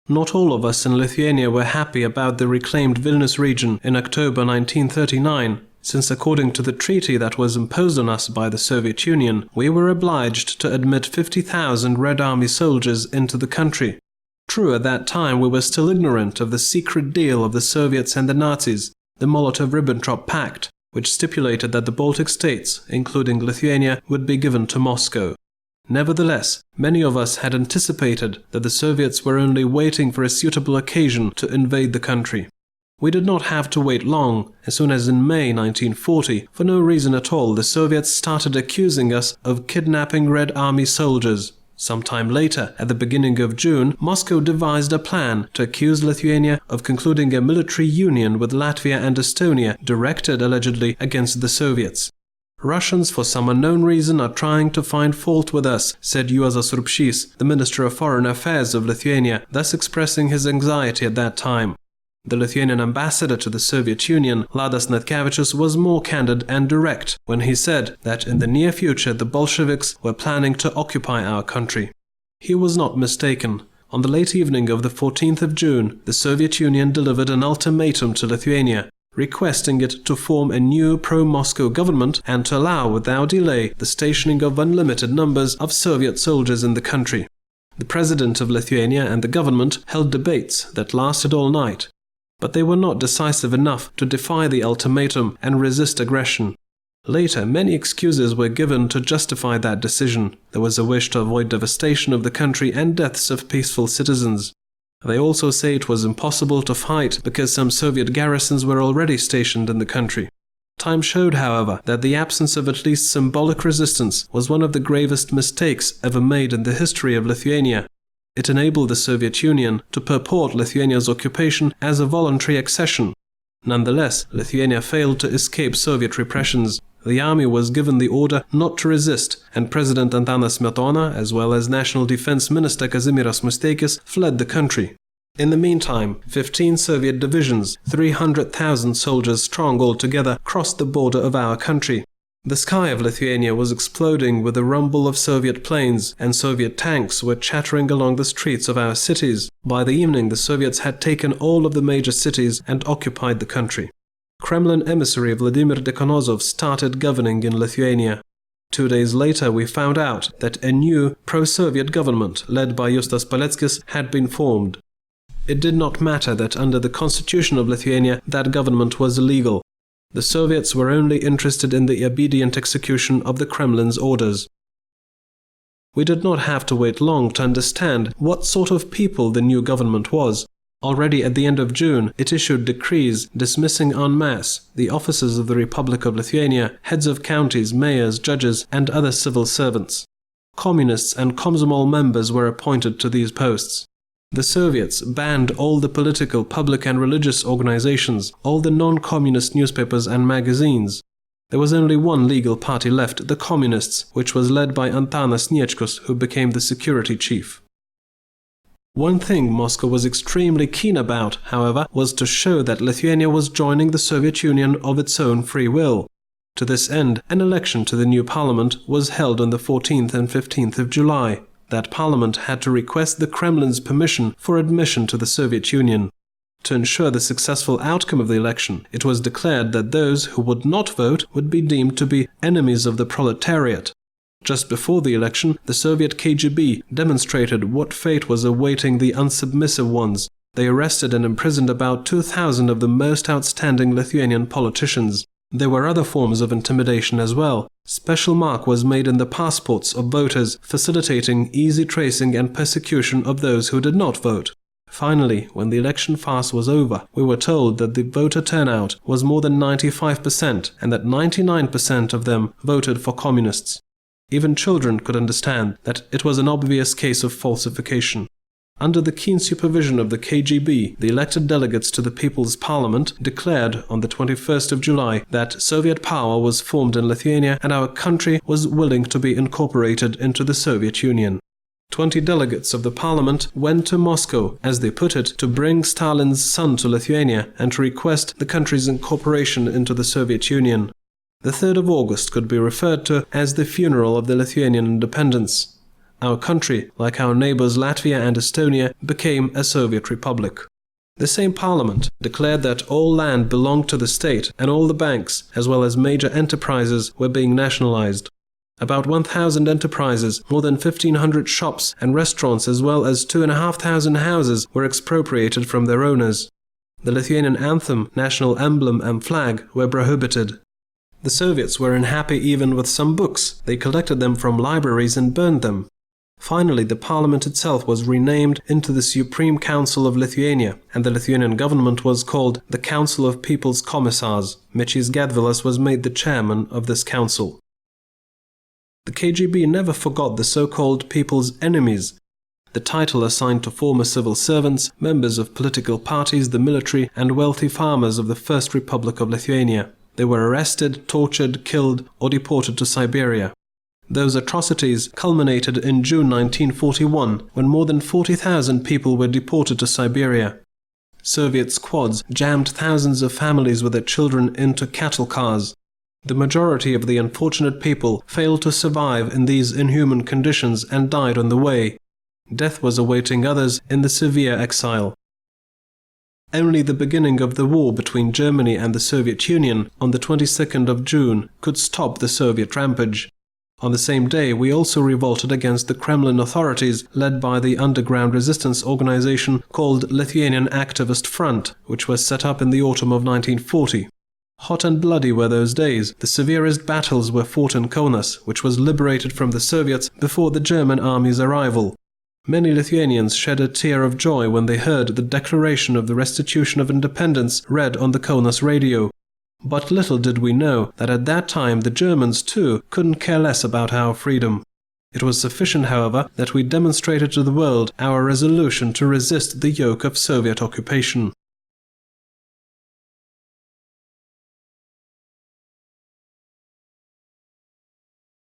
Not all of us in Lithuania were happy about the reclaimed Vilnius region in October 1939, since according to the treaty that was imposed on us by the Soviet Union, we were obliged to admit 50,000 Red Army soldiers into the country. True, at that time we were still ignorant of the secret deal of the Soviets and the Nazis, the Molotov-Ribbentrop Pact, which stipulated that the Baltic states, including Lithuania, would be given to Moscow. Nevertheless, many of us had anticipated that the Soviets were only waiting for a suitable occasion to invade the country. We did not have to wait long. As soon as in May 1940, for no reason at all, the Soviets started accusing us of kidnapping Red Army soldiers. Sometime later, at the beginning of June, Moscow devised a plan to accuse Lithuania of concluding a military union with Latvia and Estonia, directed allegedly against the Soviets. Russians, for some unknown reason, are trying to find fault with us, said Juozas Urbšys, the Minister of Foreign Affairs of Lithuania, thus expressing his anxiety at that time. The Lithuanian ambassador to the Soviet Union, Ladas Natkevičius, was more candid and direct when he said that in the near future the Bolsheviks were planning to occupy our country. He was not mistaken. On the late evening of the 14th of June, the Soviet Union delivered an ultimatum to Lithuania, requesting it to form a new pro-Moscow government and to allow without delay the stationing of unlimited numbers of Soviet soldiers in the country. The president of Lithuania and the government held debates that lasted all night. But they were not decisive enough to defy the ultimatum and resist aggression. Later, many excuses were given to justify that decision. There was a wish to avoid devastation of the country and deaths of peaceful citizens. They also say it was impossible to fight because some Soviet garrisons were already stationed in the country. Time showed, however, that the absence of at least symbolic resistance was one of the gravest mistakes ever made in the history of Lithuania. It enabled the Soviet Union to purport Lithuania's occupation as a voluntary accession. Nonetheless, Lithuania failed to escape Soviet repressions. The army was given the order not to resist, and President Antanas Smetona, as well as National Defense Minister Kazimieras Musteikis, fled the country. In the meantime, 15 Soviet divisions, 300,000 soldiers strong altogether, crossed the border of our country. The sky of Lithuania was exploding with the rumble of Soviet planes, and Soviet tanks were chattering along the streets of our cities. By the evening, the Soviets had taken all of the major cities and occupied the country. Kremlin emissary Vladimir Dekhanozov started governing in Lithuania. 2 days later, we found out that a new pro-Soviet government, led by Justas Paleckis, had been formed. It did not matter that under the constitution of Lithuania, that government was illegal. The Soviets were only interested in the obedient execution of the Kremlin's orders. We did not have to wait long to understand what sort of people the new government was. Already at the end of June, it issued decrees dismissing en masse the officers of the Republic of Lithuania, heads of counties, mayors, judges, and other civil servants. Communists and Komsomol members were appointed to these posts. The Soviets banned all the political, public and religious organizations, all the non-communist newspapers and magazines. There was only one legal party left, the Communists, which was led by Antanas Sniečkus, who became the security chief. One thing Moscow was extremely keen about, however, was to show that Lithuania was joining the Soviet Union of its own free will. To this end, an election to the new parliament was held on the 14th and 15th of July. That parliament had to request the Kremlin's permission for admission to the Soviet Union. To ensure the successful outcome of the election, it was declared that those who would not vote would be deemed to be enemies of the proletariat. Just before the election, the Soviet KGB demonstrated what fate was awaiting the unsubmissive ones. They arrested and imprisoned about 2,000 of the most outstanding Lithuanian politicians. There were other forms of intimidation as well. Special mark was made in the passports of voters, facilitating easy tracing and persecution of those who did not vote. Finally, when the election farce was over, we were told that the voter turnout was more than 95% and that 99% of them voted for communists. Even children could understand that it was an obvious case of falsification. Under the keen supervision of the KGB, the elected delegates to the People's Parliament declared on the 21st of July that Soviet power was formed in Lithuania and our country was willing to be incorporated into the Soviet Union. 20 delegates of the parliament went to Moscow, as they put it, to bring Stalin's son to Lithuania and to request the country's incorporation into the Soviet Union. The 3rd of August could be referred to as the funeral of the Lithuanian independence. our country, like our neighbors Latvia and Estonia, became a Soviet republic. The same parliament declared that all land belonged to the state and all the banks, as well as major enterprises, were being nationalized. About 1,000 enterprises, more than 1,500 shops and restaurants, as well as 2,500 houses were expropriated from their owners. The Lithuanian anthem, national emblem and flag were prohibited. The Soviets were unhappy even with some books. They collected them from libraries and burned them. Finally, the parliament itself was renamed into the Supreme Council of Lithuania, and the Lithuanian government was called the Council of People's Commissars. Mečys Gedvilas was made the chairman of this council. The KGB never forgot the so-called people's enemies, the title assigned to former civil servants, members of political parties, the military, and wealthy farmers of the First Republic of Lithuania. They were arrested, tortured, killed, or deported to Siberia. Those atrocities culminated in June 1941, when more than 40,000 people were deported to Siberia. Soviet squads jammed thousands of families with their children into cattle cars. The majority of the unfortunate people failed to survive in these inhuman conditions and died on the way. Death was awaiting others in the severe exile. Only the beginning of the war between Germany and the Soviet Union on the 22nd of June could stop the Soviet rampage. On the same day, we also revolted against the Kremlin authorities led by the underground resistance organization called Lithuanian Activist Front, which was set up in the autumn of 1940. Hot and bloody were those days. The severest battles were fought in Kaunas, which was liberated from the Soviets before the German army's arrival. Many Lithuanians shed a tear of joy when they heard the declaration of the restitution of independence read on the Kaunas radio. But little did we know that at that time the Germans, too, couldn't care less about our freedom. It was sufficient, however, that we demonstrated to the world our resolution to resist the yoke of Soviet occupation.